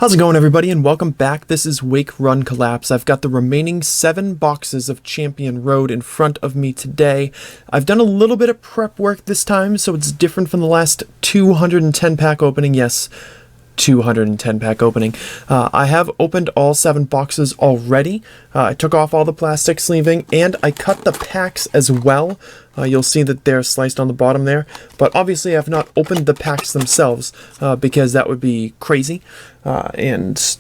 How's it going, everybody, and welcome back. This is Wake Run Collapse. I've got the remaining 7 boxes of Champion Road in front of me today. I've done a little bit of prep work this time, so it's different from the last 210 pack opening. Yes, 210 pack opening. I have opened all 7 boxes already. I took off all the plastic sleeving and I cut the packs as well. You'll see that they're sliced on the bottom there, but obviously I've not opened the packs themselves because that would be crazy and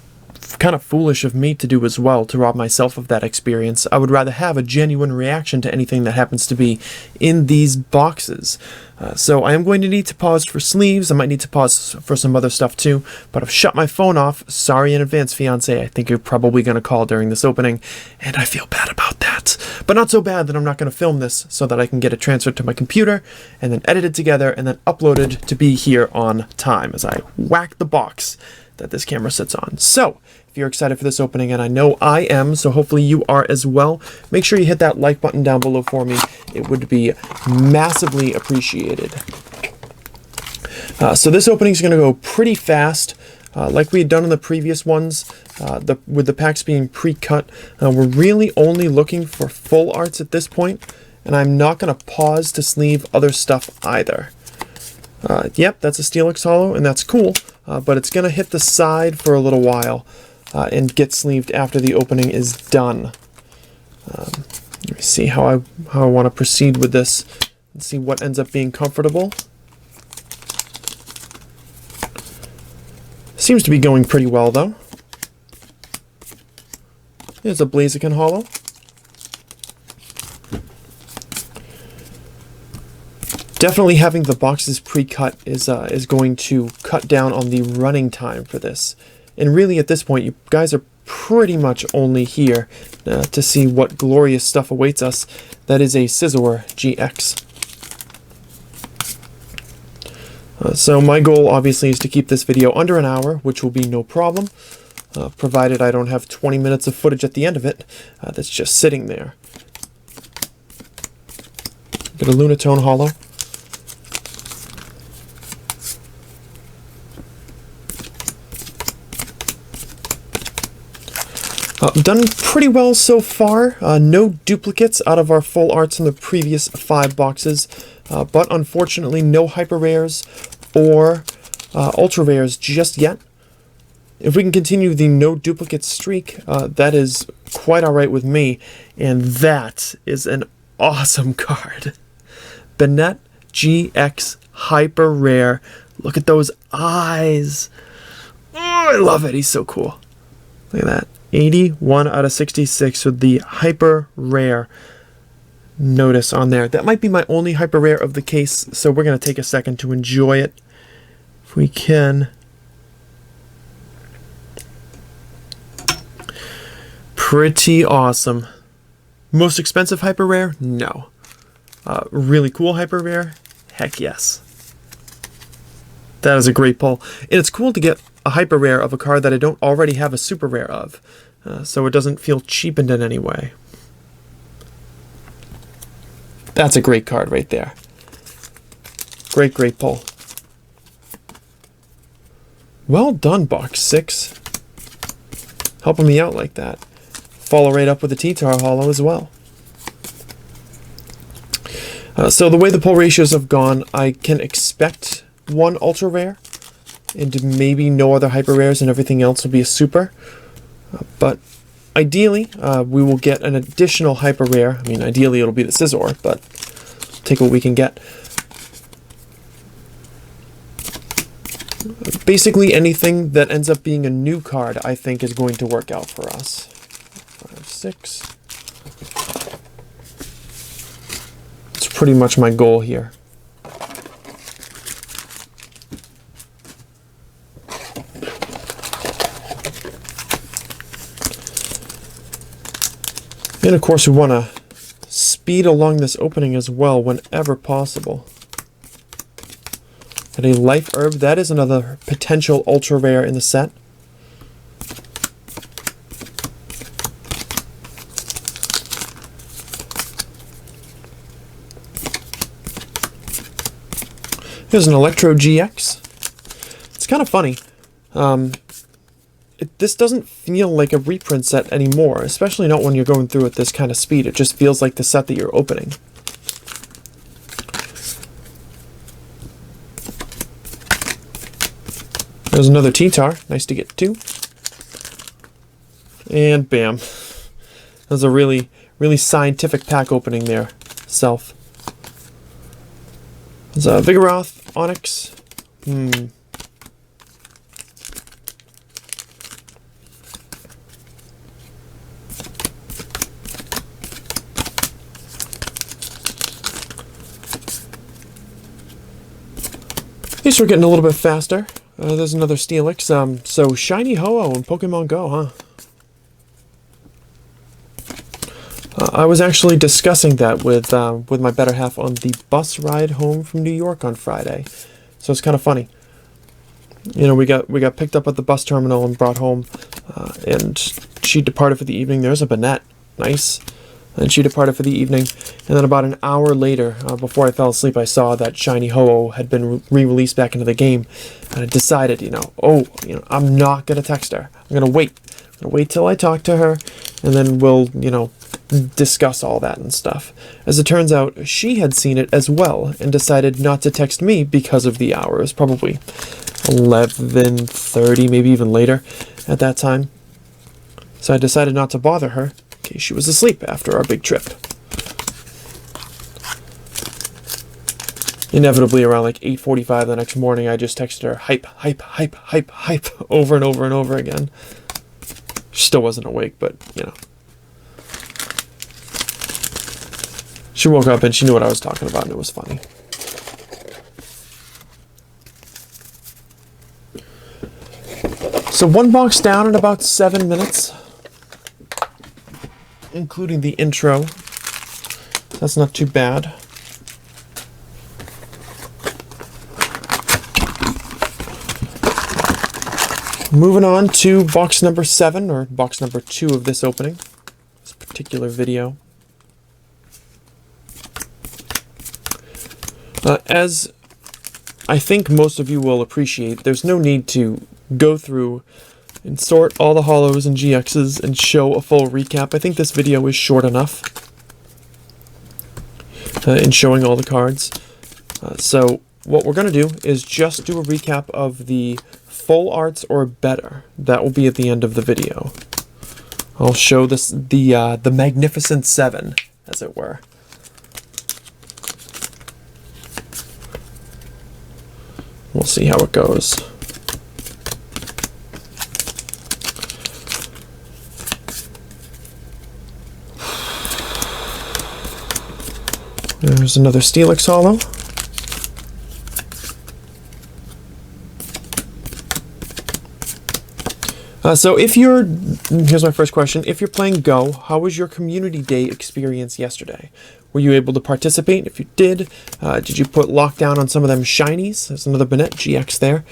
kind of foolish of me to do as well, to rob myself of that experience. I would rather have a genuine reaction to anything that happens to be in these boxes. So I am going to need to pause for sleeves. I might need to pause for some other stuff too, but I've shut my phone off. Sorry in advance, fiance. I think you're probably going to call during this opening, and I feel bad about that. But not so bad that I'm not going to film this so that I can get it transferred to my computer and then edited together and then uploaded to be here on time as I whack the box that this camera sits on. So, if you're excited for this opening, and I know I am, so hopefully you are as well, make sure you hit that like button down below for me. It would be massively appreciated. So this opening is going to go pretty fast. Like we had done in the previous ones, with the packs being pre-cut, we're really only looking for full arts at this point, and I'm not going to pause to sleeve other stuff either. Yep, that's a Steelix Holo, and that's cool, but it's going to hit the side for a little while and get sleeved after the opening is done. Let me see how I want to proceed with this and see what ends up being comfortable. Seems to be going pretty well, though. There's a Blaziken Holo. Definitely having the boxes pre-cut is going to cut down on the running time for this. And really at this point, you guys are pretty much only here to see what glorious stuff awaits us. That is a Scizor GX. So my goal obviously is to keep this video under an hour, which will be no problem, provided I don't have 20 minutes of footage at the end of it that's just sitting there. Get a Lunatone Holo. Done pretty well so far. No duplicates out of our full arts in the previous 5 boxes, but unfortunately no hyper rares or ultra rares just yet. If we can continue the no duplicate streak, that is quite alright with me, and that is an awesome card. Banette GX hyper rare. Look at those eyes. Oh, I love it. He's so cool. Look at that. 81 out of 66 with the hyper rare notice on there. That might be my only hyper rare of the case, so we're going to take a second to enjoy it if we can. Pretty awesome. Most expensive hyper rare? No. Really cool hyper rare? Heck yes. That is a great pull. And it's cool to get a hyper rare of a card that I don't already have a super rare of, so it doesn't feel cheapened in any way. That's a great card right there. Great, great pull. Well done, box 6. Helping me out like that. Follow right up with the T-Tar Holo as well. So the way the pull ratios have gone, I can expect 1 ultra rare and maybe no other hyper rares, and everything else will be a super. But ideally, we will get an additional hyper rare. I mean, ideally it'll be the Scizor, but take what we can get. Basically anything that ends up being a new card, I think, is going to work out for us. 5, 6. It's pretty much my goal here. And of course we want to speed along this opening as well whenever possible. And a Life Herb, that is another potential ultra rare in the set. Here's an Electro GX. It's kind of funny. this doesn't feel like a reprint set anymore, especially not when you're going through at this kind of speed. It just feels like the set that you're opening. There's another T-Tar. Nice to get two. And bam. That was a really, really scientific pack opening there. Self. There's a Vigoroth, Onyx. At least we're getting a little bit faster. There's another Steelix. So Shiny Ho-Oh in Pokemon Go, huh? I was actually discussing that with my better half on the bus ride home from New York on Friday. So it's kind of funny. You know, we got picked up at the bus terminal and brought home, and she departed for the evening. There's a Banette, nice. And she departed for the evening, and then about an hour later, before I fell asleep, I saw that Shiny Ho-Oh had been re-released back into the game, and I decided, I'm not gonna text her. I'm gonna wait. I'm gonna wait till I talk to her, and then we'll, discuss all that and stuff. As it turns out, she had seen it as well, and decided not to text me because of the hour. It was probably 11:30, maybe even later at that time. So I decided not to bother her. She was asleep after our big trip. Inevitably, around like 8:45 the next morning, I just texted her, hype, hype, hype, hype, hype, over and over and over again. She still wasn't awake, but, She woke up and she knew what I was talking about, and it was funny. So one box down in about 7 minutes. Including the intro. That's not too bad. Moving on to box number 7, or box number 2 of this opening. This particular video. As I think most of you will appreciate, there's no need to go through and sort all the holos and GXs and show a full recap. I think this video is short enough in showing all the cards. So what we're going to do is just do a recap of the full arts or better. That will be at the end of the video. I'll show this the Magnificent 7, as it were. We'll see how it goes. There's another Steelix holo. So here's my first question. If you're playing Go, how was your community day experience yesterday? Were you able to participate? If you did you put lockdown on some of them shinies? There's another Banette GX there.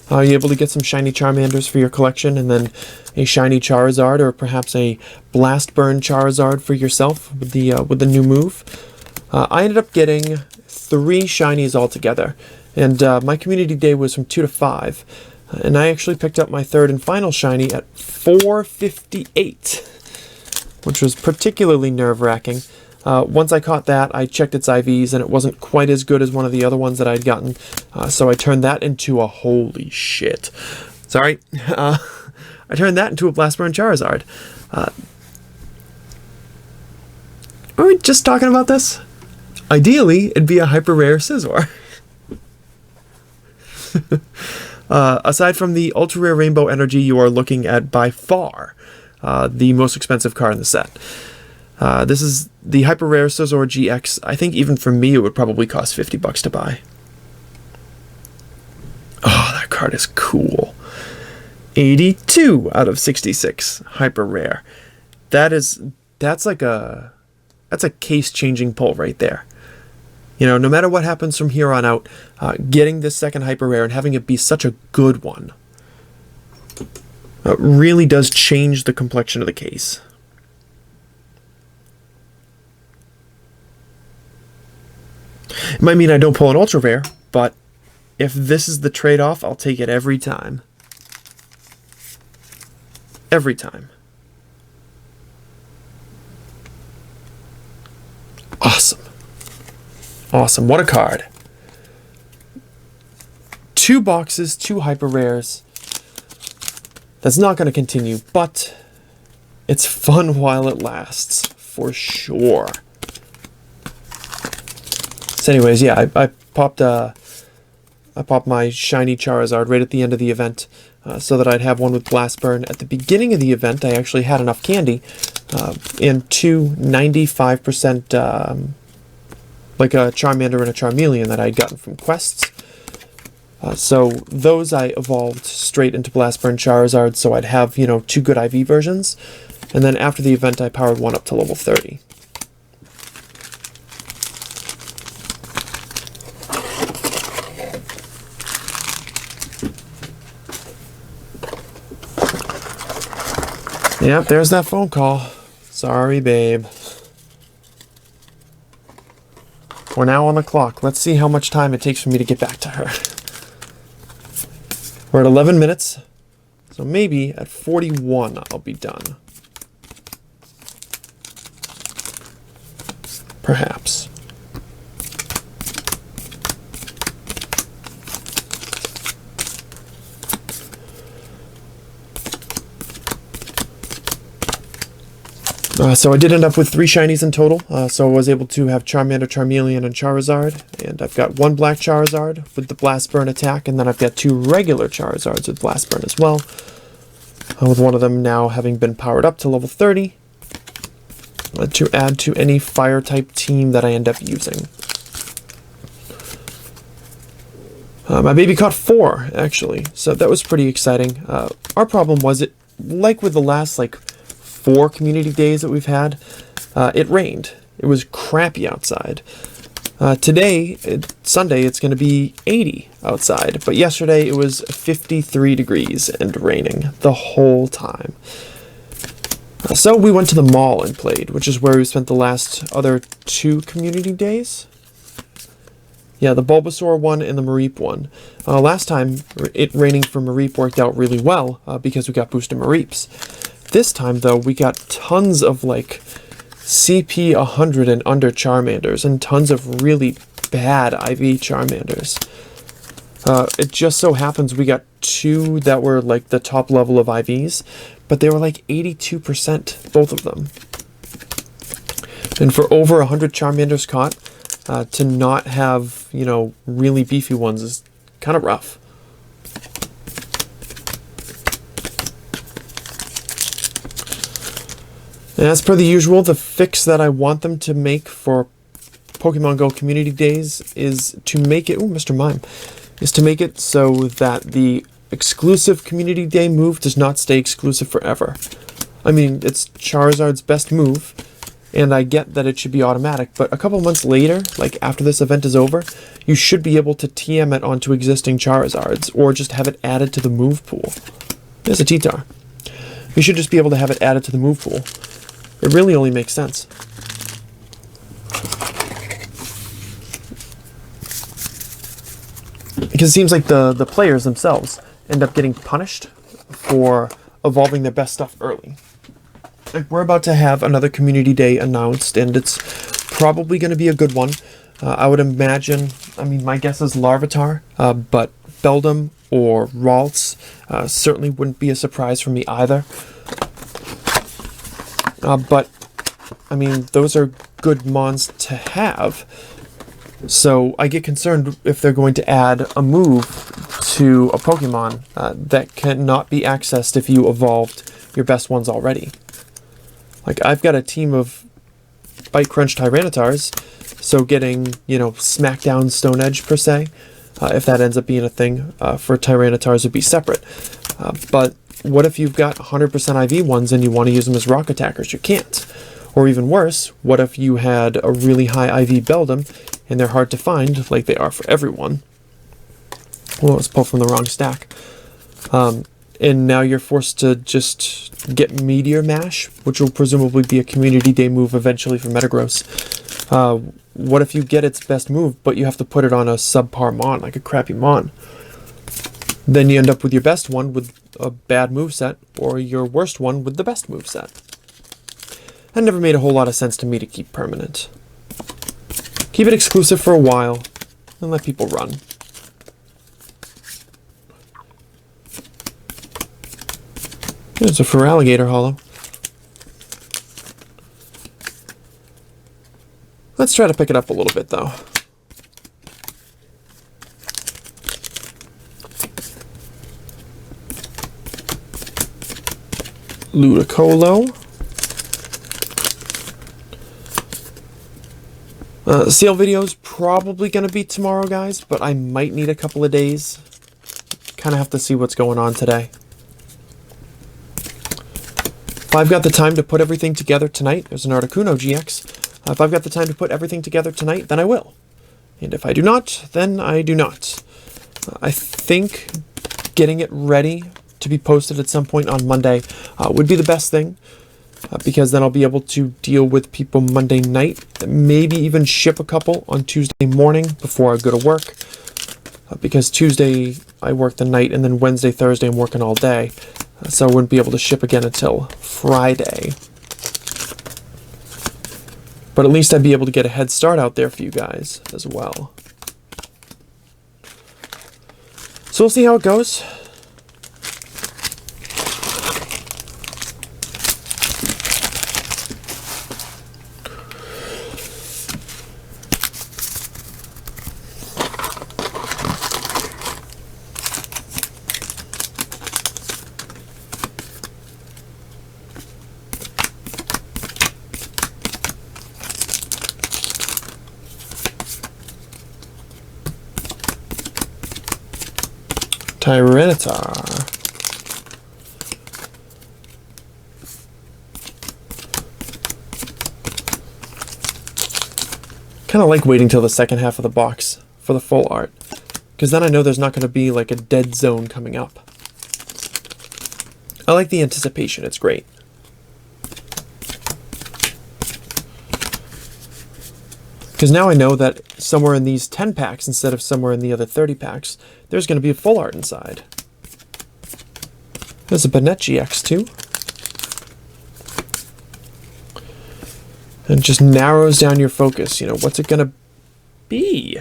Are you able to get some shiny Charmanders for your collection, and then a shiny Charizard, or perhaps a Blast Burn Charizard for yourself with the new move? I ended up getting 3 shinies altogether, and my community day was from 2 to 5. And I actually picked up my third and final shiny at 458, which was particularly nerve-wracking. Once I caught that, I checked its IVs, and it wasn't quite as good as one of the other ones that I'd gotten, so I turned that into a holy shit. Sorry. I turned that into a Blast Burn Charizard. Are we just talking about this? Ideally, it'd be a hyper rare Scizor. Aside from the ultra rare Rainbow Energy, you are looking at by far the most expensive card in the set. This is the hyper rare Scizor GX. I think even for me, it would probably cost $50 to buy. Oh, that card is cool. 82 out of 66 hyper rare. That's a case-changing pull right there. No matter what happens from here on out, getting this second hyper rare and having it be such a good one really does change the complexion of the case. It might mean I don't pull an ultra rare, but if this is the trade-off, I'll take it every time. Every time. Awesome. Awesome. What a card. 2 boxes, 2 hyper rares. That's not going to continue, but it's fun while it lasts, for sure. So anyways, yeah, I popped my shiny Charizard right at the end of the event, so that I'd have one with Blast Burn. At the beginning of the event, I actually had enough candy, and 2 95%, like a Charmander and a Charmeleon that I'd gotten from quests. So those I evolved straight into Blast Burn Charizard, so I'd have, 2 good IV versions. And then after the event, I powered one up to level 30. Yep, there's that phone call. Sorry, babe. We're now on the clock. Let's see how much time it takes for me to get back to her. We're at 11 minutes, so maybe at 41 I'll be done. Perhaps. So I did end up with 3 shinies in total, so I was able to have Charmander, Charmeleon, and Charizard, and I've got 1 black Charizard with the Blast Burn attack, and then I've got 2 regular Charizards with Blast Burn as well, with one of them now having been powered up to level 30, to add to any Fire-type team that I end up using. My baby caught 4, actually, so that was pretty exciting. Our problem was, like with the last, 4 community days that we've had, it rained. It was crappy outside. Today, Sunday, it's going to be 80 outside, but yesterday it was 53 degrees and raining the whole time. So we went to the mall and played, which is where we spent the last other 2 community days. Yeah, the Bulbasaur one and the Mareep one. Last time, it raining for Mareep worked out really well, because we got boosted Mareeps. This time, though, we got tons of, CP 100 and under Charmanders, and tons of really bad IV Charmanders. It just so happens we got 2 that were, the top level of IVs, but they were, 82%, both of them. And for over 100 Charmanders caught, to not have, really beefy ones is kind of rough. And as per the usual, the fix that I want them to make for Pokemon Go Community Days is to make it, Mr. Mime, is to make it so that the exclusive Community Day move does not stay exclusive forever. I mean, it's Charizard's best move, and I get that it should be automatic, but a couple months later, after this event is over, you should be able to TM it onto existing Charizards, or just have it added to the move pool. There's a T-Tar. You should just be able to have it added to the move pool. It really only makes sense. Because it seems like the players themselves end up getting punished for evolving their best stuff early. We're about to have another community day announced, and it's probably going to be a good one. I would imagine, my guess is Larvitar, but Beldum or Ralts certainly wouldn't be a surprise for me either. But, those are good mons to have. So I get concerned if they're going to add a move to a Pokemon that cannot be accessed if you evolved your best ones already. I've got a team of Bite Crunch Tyrantars, so getting, Smackdown Stone Edge per se, if that ends up being a thing for Tyrantars would be separate. But what if you've got 100% IV ones and you want to use them as rock attackers? You can't. Or even worse, what if you had a really high IV Beldum and they're hard to find, like they are for everyone? Well, it was pulled from the wrong stack. And now you're forced to just get Meteor Mash, which will presumably be a community day move eventually for Metagross. What if you get its best move, but you have to put it on a subpar Mon, like a crappy Mon? Then you end up with your best one with a bad moveset, or your worst one with the best moveset. That never made a whole lot of sense to me to keep permanent. Keep it exclusive for a while, and let people run. There's a Feraligatr holo. Let's try to pick it up a little bit, though. Ludicolo. Sale video's probably going to be tomorrow, guys, but I might need a couple of days. Kind of have to see what's going on today. If I've got the time to put everything together tonight, there's an Articuno GX. If I've got the time to put everything together tonight, then I will. And if I do not, then I do not. I think getting it ready to be posted at some point on Monday would be the best thing. Because then I'll be able to deal with people Monday night, maybe even ship a couple on Tuesday morning before I go to work. Because Tuesday I work the night, and then Wednesday, Thursday I'm working all day. So I wouldn't be able to ship again until Friday. But at least I'd be able to get a head start out there for you guys as well. So we'll see how it goes. Tyranitar. Kind of like waiting till the second half of the box for the full art, because then I know there's not going to be like a dead zone coming up. I like the anticipation, it's great. Because now I know that somewhere in these 10 packs, instead of somewhere in the other 30 packs, there's going to be a full art inside. There's a Banette GX too. And just narrows down your focus. You know, what's it going to be?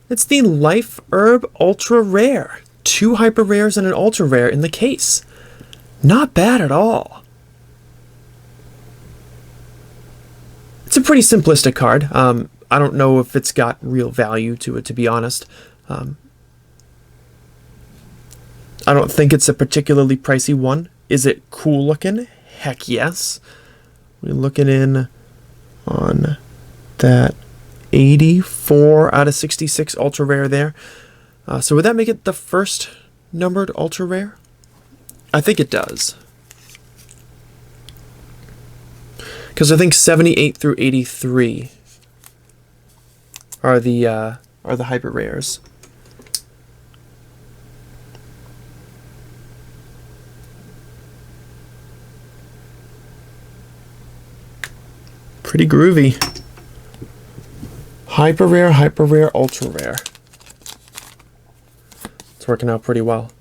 It's the Life Herb Ultra Rare. 2 hyper rares and an ultra rare in the case. Not bad at all. It's a pretty simplistic card. I don't know if it's got real value to it, to be honest. I don't think it's a particularly pricey one. Is it cool looking? Heck yes. We're looking in on that 84 out of 66 ultra rare there. So would that make it the first numbered ultra rare? I think it does. Because I think 78 through 83 are the hyper rares. Pretty groovy. Hyper rare, ultra rare. It's working out pretty well.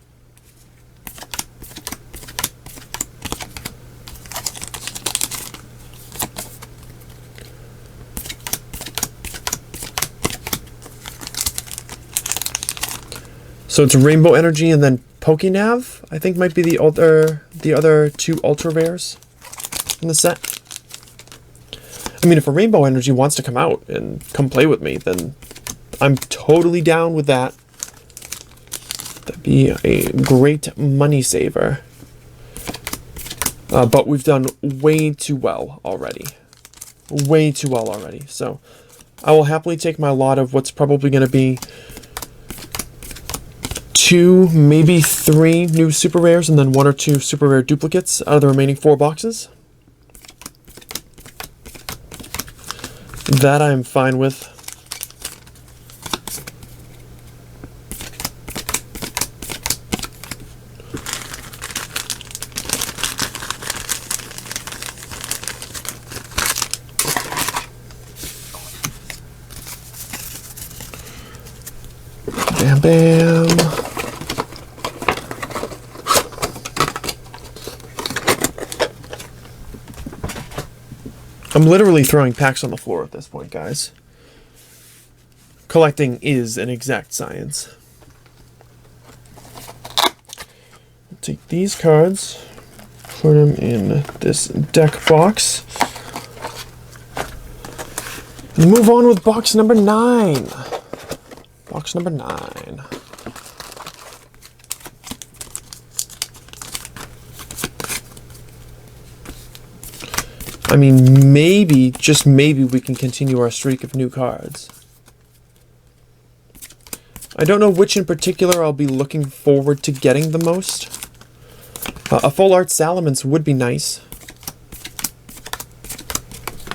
So it's Rainbow Energy and then Pokénav, I think might be the other 2 ultra rares in the set. I mean, if a Rainbow Energy wants to come out and come play with me, then I'm totally down with that. That'd be a great money saver. But we've done way too well already. Way too well already. So I will happily take my lot of what's probably going to be 2, maybe 3 new super rares, and then 1 or 2 super rare duplicates out of the remaining 4 boxes. That I'm fine with. Bam, bam. I'm literally throwing packs on the floor at this point, guys. Collecting is an exact science. Take these cards, put them in this deck box, and move on with box number 9. Box number 9. I mean, maybe, just maybe, we can continue our streak of new cards. I don't know which in particular I'll be looking forward to getting the most. A full art Salamence would be nice.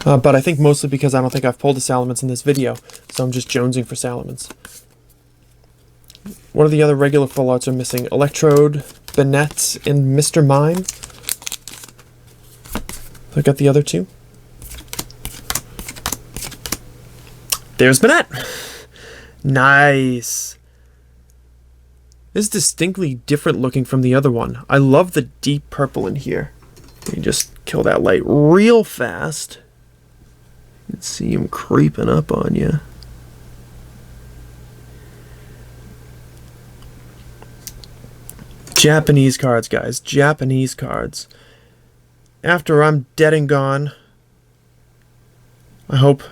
But I think mostly because I don't think I've pulled a Salamence in this video, so I'm just jonesing for Salamence. What are the other regular full arts are missing? Electrode, Banette, and Mr. Mime. I got the other two. There's Banette. Nice. This is distinctly different looking from the other one. I love the deep purple in here. You just kill that light real fast. You can see him creeping up on you. Japanese cards, guys. Japanese cards. After I'm dead and gone, I hope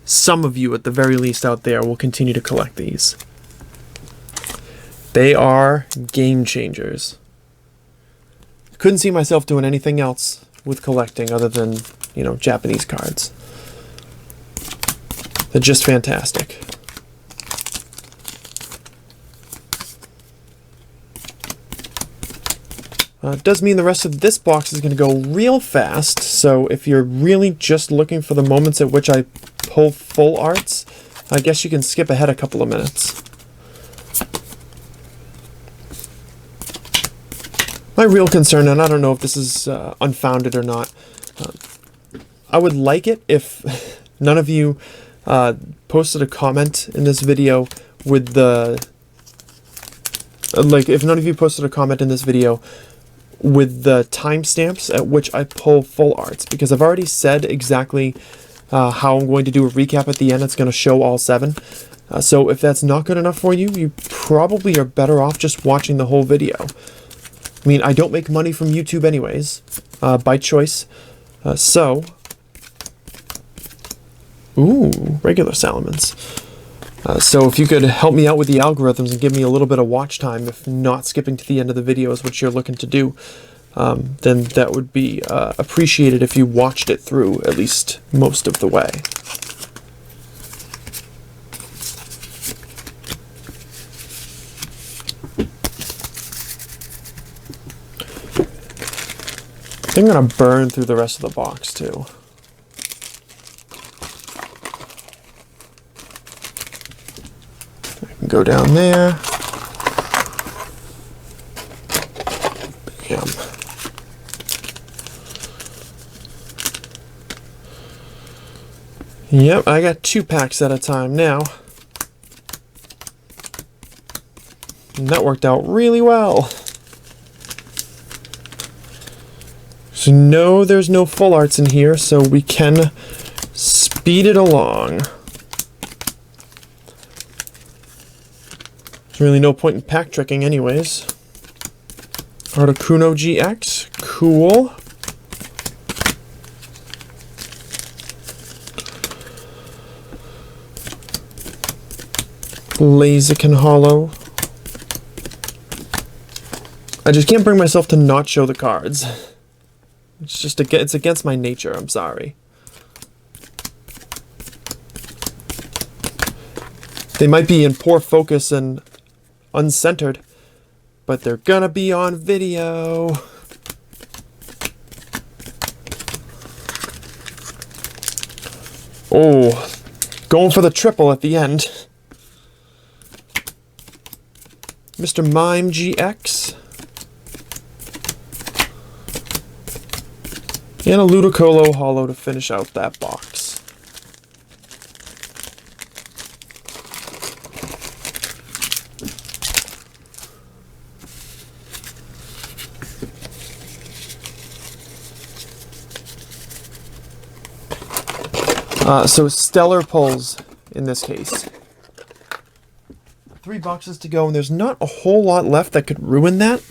some of you, at the very least out there, will continue to collect these. They are game changers. Couldn't see myself doing anything else with collecting other than, you know, Japanese cards. They're just fantastic. It does mean the rest of this box is going to go real fast, so if you're really just looking for the moments at which I pull full arts, I guess you can skip ahead a couple of minutes. My real concern, and I don't know if this is unfounded or not, I would like it if none of you posted a comment in this video with the... if none of you posted a comment in this video with the timestamps at which I pull full arts, because I've already said exactly how I'm going to do a recap at the end. It's going to show all 7. So if that's not good enough for you, you probably are better off just watching the whole video. I mean, I don't make money from YouTube anyways, by choice. Ooh, regular Salamence. So if you could help me out with the algorithms and give me a little bit of watch time, if not skipping to the end of the video is what you're looking to do, then that would be appreciated if you watched it through at least most of the way. I think I'm going to burn through the rest of the box too. Go down there. Bam. Yep, I got 2 packs at a time now. And that worked out really well. So no, there's no full arts in here, so we can speed it along. There's really no point in pack tricking anyways. Articuno GX, cool. Blaziken Hollow. I just can't bring myself to not show the cards. It's just it's against my nature, I'm sorry. They might be in poor focus and uncentered, but they're gonna be on video. Oh, going for the triple at the end. Mr. Mime GX. And a Ludicolo Hollow to finish out that box. So stellar pulls in this case. 3 boxes to go, and there's not a whole lot left that could ruin that.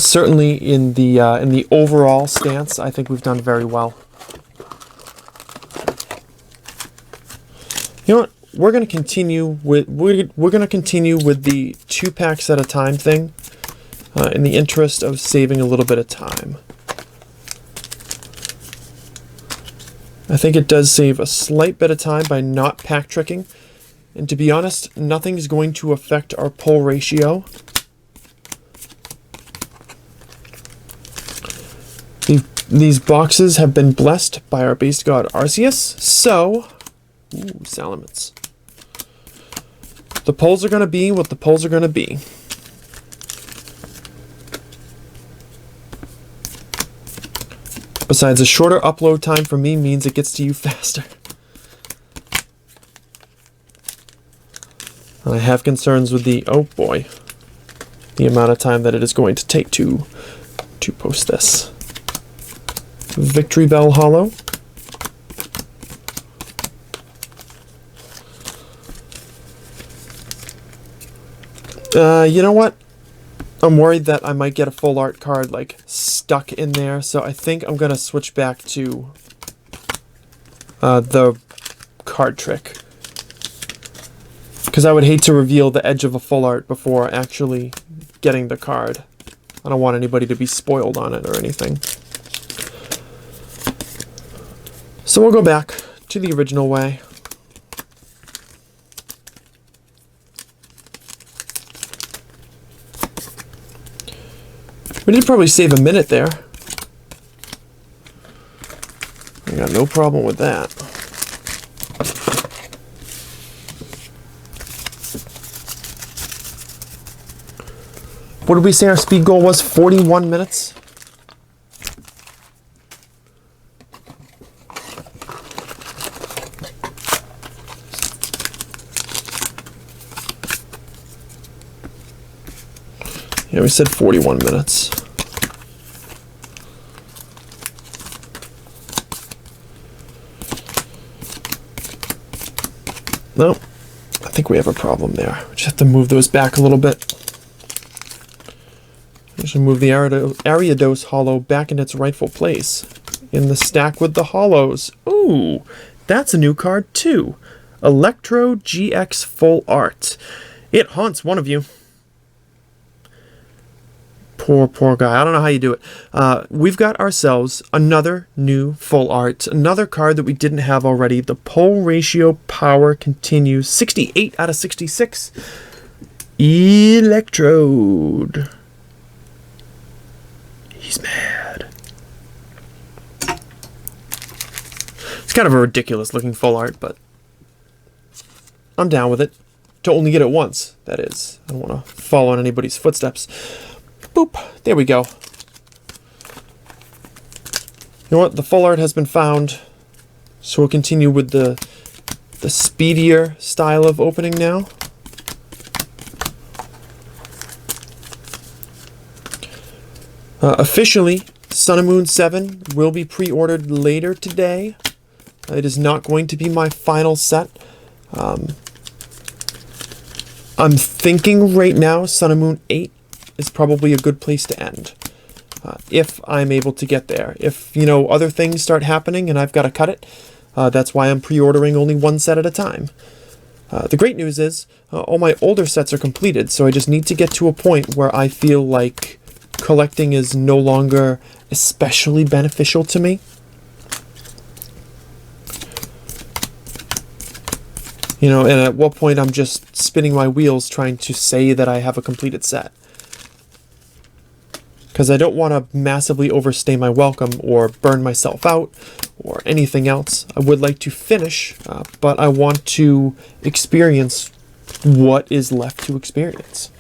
Certainly in the overall stance, I think we've done very well. You know what? We're going to continue with the 2 packs at a time thing, in the interest of saving a little bit of time. I think it does save a slight bit of time by not pack tricking, and to be honest, nothing's going to affect our pull ratio. These boxes have been blessed by our base god Arceus, so ooh, Salamence. The pulls are going to be what the pulls are going to be. Besides, a shorter upload time for me means it gets to you faster. I have concerns with the, oh boy, the amount of time that it is going to take to post this. Victory Bell Hollow. You know what? I'm worried that I might get a full art card like stuck in there, so I think I'm gonna switch back to the card trick, because I would hate to reveal the edge of a full art before actually getting the card. I don't want anybody to be spoiled on it or anything. So we'll go back to the original way. We did probably save a minute there. I got no problem with that. What did we say our speed goal was? 41 minutes? Yeah, we said 41 minutes. No, I think we have a problem there. We just have to move those back a little bit. We should move the Ariados Hollow back in its rightful place in the stack with the hollows. Ooh, that's a new card too. Electro GX Full Art. It haunts one of you. Poor guy. I don't know how you do it. We've got ourselves another new full art. Another card that we didn't have already. The pull ratio power continues. 68 out of 66. Electrode. He's mad. It's kind of a ridiculous looking full art, but I'm down with it. To only get it once, that is. I don't want to follow in anybody's footsteps. Boop. There we go. You know what? The full art has been found. So we'll continue with the speedier style of opening now. Officially, Sun and Moon 7 will be pre-ordered later today. It is not going to be my final set. I'm thinking right now Sun and Moon 8 is probably a good place to end. If I'm able to get there. If, you know, other things start happening and I've got to cut it, that's why I'm pre-ordering only one set at a time. The great news is, all my older sets are completed, so I just need to get to a point where I feel like collecting is no longer especially beneficial to me. You know, and at what point I'm just spinning my wheels trying to say that I have a completed set. Because I don't want to massively overstay my welcome or burn myself out or anything else. I would like to finish, but I want to experience what is left to experience.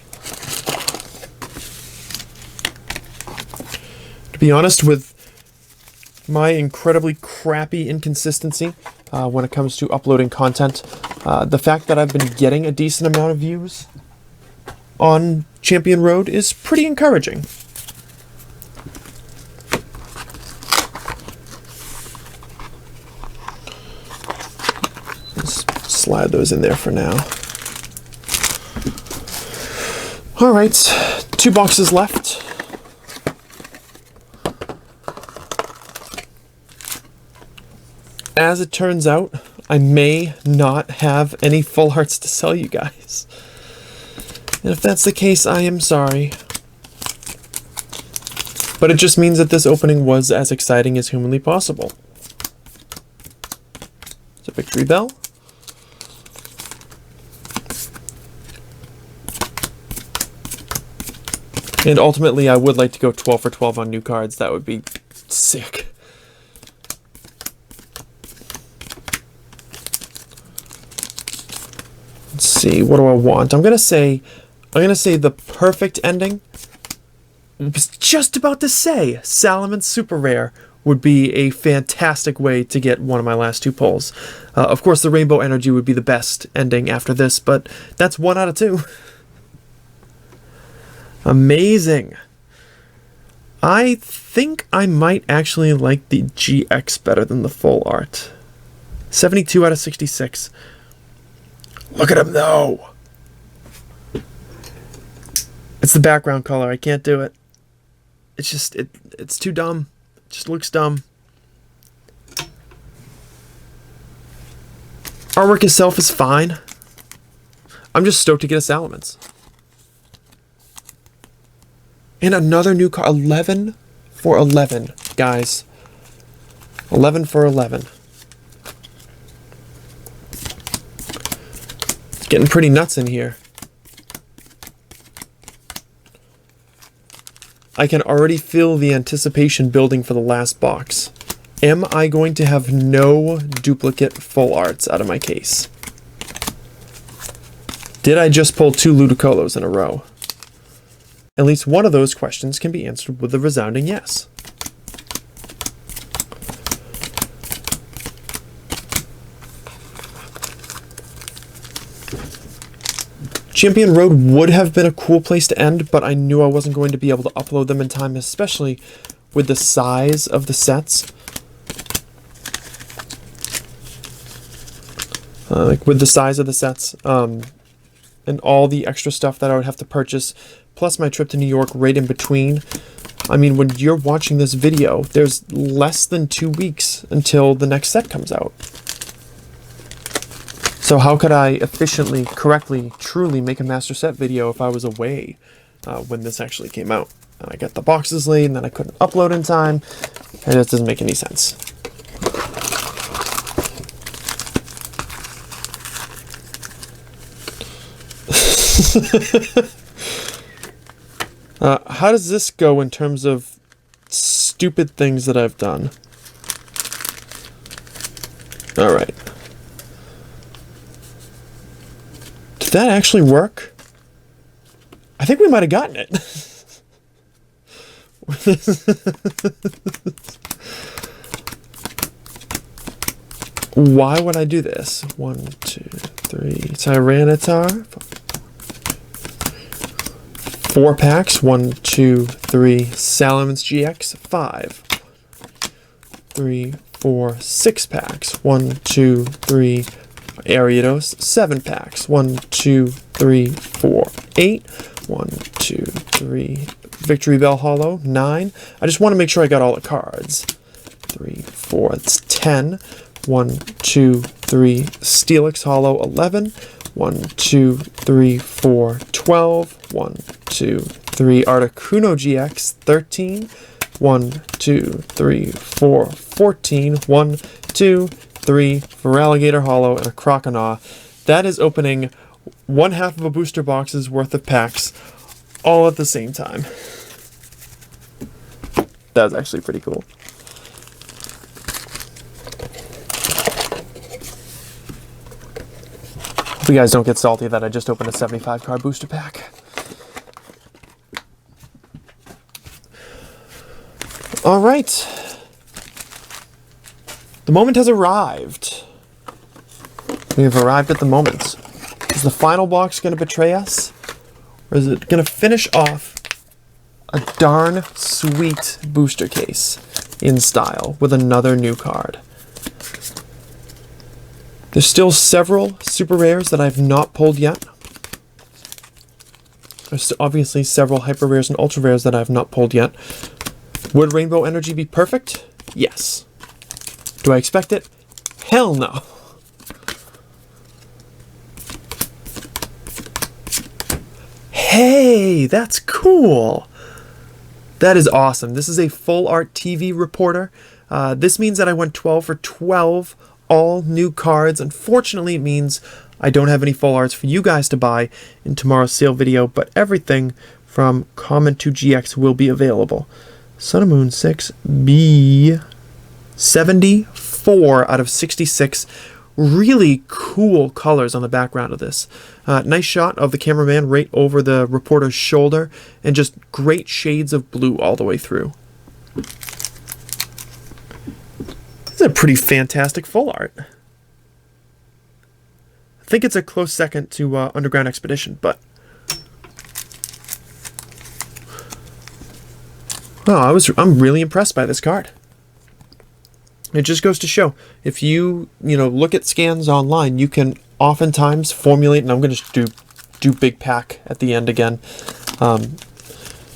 To be honest, with my incredibly crappy inconsistency when it comes to uploading content, the fact that I've been getting a decent amount of views on Champion Road is pretty encouraging. slide those in there for now. All right, 2 boxes left. As it turns out, I may not have any full arts to sell you guys. And if that's the case, I am sorry. But it just means that this opening was as exciting as humanly possible. It's a Victory Bell. And ultimately, I would like to go 12 for 12 on new cards. That would be sick. Let's see, what do I want? I'm gonna say the perfect ending. I was just about to say Salamence Super Rare would be a fantastic way to get one of my last 2 pulls. Of course, the Rainbow Energy would be the best ending after this, but that's 1 out of 2. Amazing. I think I might actually like the GX better than the full art. 72 out of 66. Look at him though. It's the background color. I can't do it. It's just, it's too dumb. It just looks dumb. Artwork itself is fine. I'm just stoked to get a Salamence. And another new card. 11 for 11, guys. 11 for 11. It's getting pretty nuts in here. I can already feel the anticipation building for the last box. Am I going to have no duplicate full arts out of my case? Did I just pull 2 Ludicolo's in a row? At least one of those questions can be answered with a resounding yes. Champion Road would have been a cool place to end, but I knew I wasn't going to be able to upload them in time, especially with the size of the sets. And all the extra stuff that I would have to purchase, plus my trip to New York right in between. I mean, when you're watching this video, there's less than 2 weeks until the next set comes out. So how could I efficiently, correctly, truly make a master set video if I was away when this actually came out? And I got the boxes late and then I couldn't upload in time. It just doesn't make any sense. How does this go in terms of stupid things that I've done? All right. Did that actually work? I think we might have gotten it. Why would I do this? 1, 2, 3. Tyranitar. 4 packs. 1, 2, 3. Salamence GX. 5. 3, 4, 6 packs. 1, 2, 3. Ariados. 7 packs. 1, 2, 3, 4, 8. 1, 2, 3. Victory Bell Hollow. 9. I just want to make sure I got all the cards. 3, 4. That's 10. 1, 2, 3. Steelix Hollow. 11. 1, 2, 3, 4, 12. 1, 2, 3. Articuno GX. 13. 1, 2, 3, 4, 14. 1, 2, 3 for Alligator Hollow and a Croconaw. That is opening 1/2 of a booster box's worth of packs all at the same time. That was actually pretty cool. Hope you guys don't get salty that I just opened a 75 card booster pack. All right. The moment has arrived. We have arrived at the moment. Is the final box going to betray us? Or is it going to finish off a darn sweet booster case in style with another new card? There's still several super rares that I've not pulled yet. There's obviously several hyper rares and ultra rares that I've not pulled yet. Would Rainbow Energy be perfect? Yes. Do I expect it? Hell no. Hey, that's cool. That is awesome. This is a full art TV reporter. This means that I went 12 for 12, all new cards. Unfortunately, it means I don't have any full arts for you guys to buy in tomorrow's sale video, but everything from Common to GX will be available. Sun and Moon 6B, 74 out of 66. Really cool colors on the background of this. Nice shot of the cameraman right over the reporter's shoulder, and just great shades of blue all the way through. It's a pretty fantastic full art. I think it's a close second to Underground Expedition, but I'm really impressed by this card. It just goes to show, if you look at scans online, you can oftentimes formulate, and I'm going to do big pack at the end again.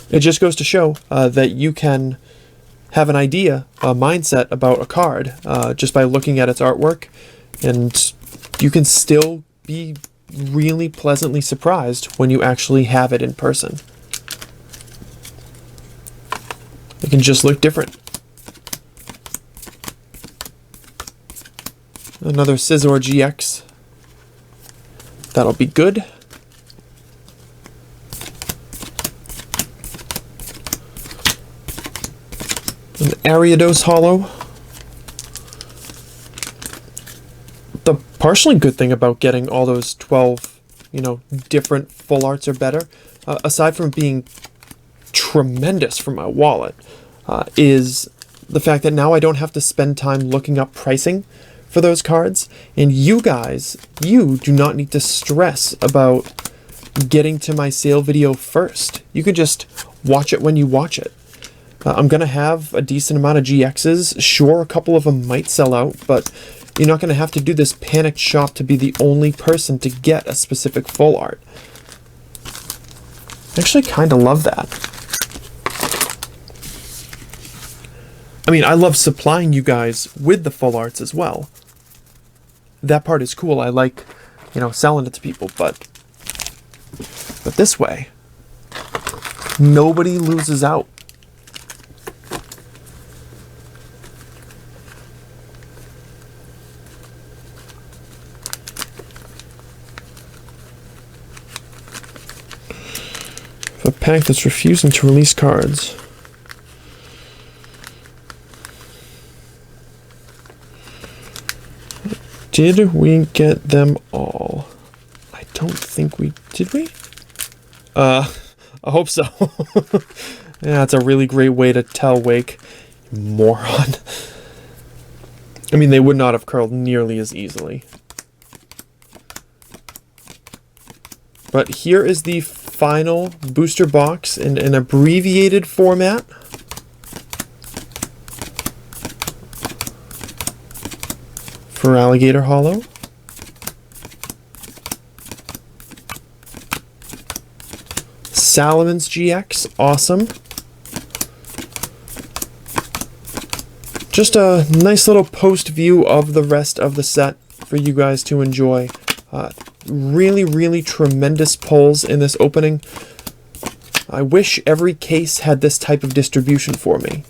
It just goes to show that you can have an idea, a mindset about a card just by looking at its artwork, and you can still be really pleasantly surprised when you actually have it in person. It can just look different. Another Scizor GX. That'll be good. An Ariados Holo. The partially good thing about getting all those 12, different full arts or better, aside from being tremendous for my wallet, is the fact that now I don't have to spend time looking up pricing for those cards, and you do not need to stress about getting to my sale video first. You can just watch it when you watch it. I'm gonna have a decent amount of GXs. Sure, a couple of them might sell out, but you're not gonna have to do this panicked shop to be the only person to get a specific full art. I actually kind of love that. I mean, I love supplying you guys with the full arts as well. That part is cool. I like, selling it to people, but this way, nobody loses out. A pack that's refusing to release cards. Did we get them all? I don't think we... Did we? I hope so. Yeah, that's a really great way to tell, Wake. You moron. I mean, they would not have curled nearly as easily. But here is the final booster box in an abbreviated format. For Alligator Holo. Salamence GX, awesome. Just a nice little post view of the rest of the set for you guys to enjoy. Really, really tremendous pulls in this opening. I wish every case had this type of distribution for me,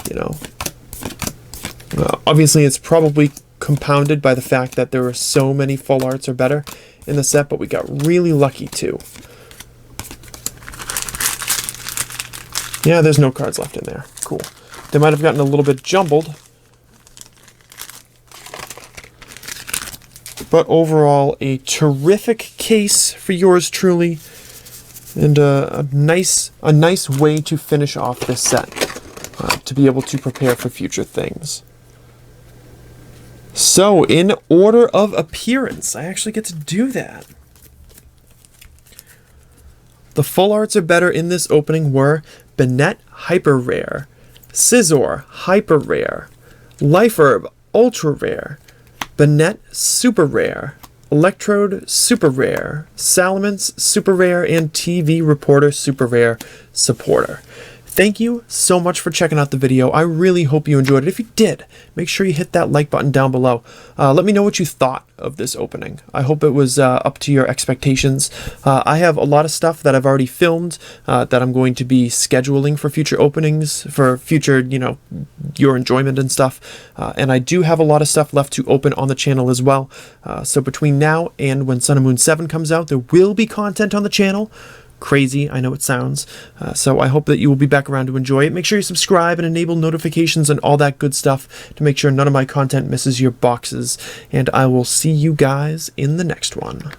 Obviously, it's probably compounded by the fact that there were so many full arts or better in the set, but we got really lucky too. Yeah, there's no cards left in there. Cool. They might have gotten a little bit jumbled, but overall, a terrific case for yours truly, and a nice way to finish off this set, to be able to prepare for future things. So, in order of appearance, I actually get to do that. The full arts are better in this opening were Banette Hyper Rare, Scizor Hyper Rare, Life Herb Ultra Rare, Banette Super Rare, Electrode Super Rare, Salamence Super Rare, and TV Reporter Super Rare Supporter. Thank you so much for checking out the video. I really hope you enjoyed it. If you did, make sure you hit that like button down below. Let me know what you thought of this opening. I hope it was up to your expectations. I have a lot of stuff that I've already filmed that I'm going to be scheduling for future openings, for future, your enjoyment and stuff. And I do have a lot of stuff left to open on the channel as well. So between now and when Sun and Moon 7 comes out, there will be content on the channel. Crazy, I know it sounds. So I hope that you will be back around to enjoy it. Make sure you subscribe and enable notifications and all that good stuff to make sure none of my content misses your boxes. And I will see you guys in the next one.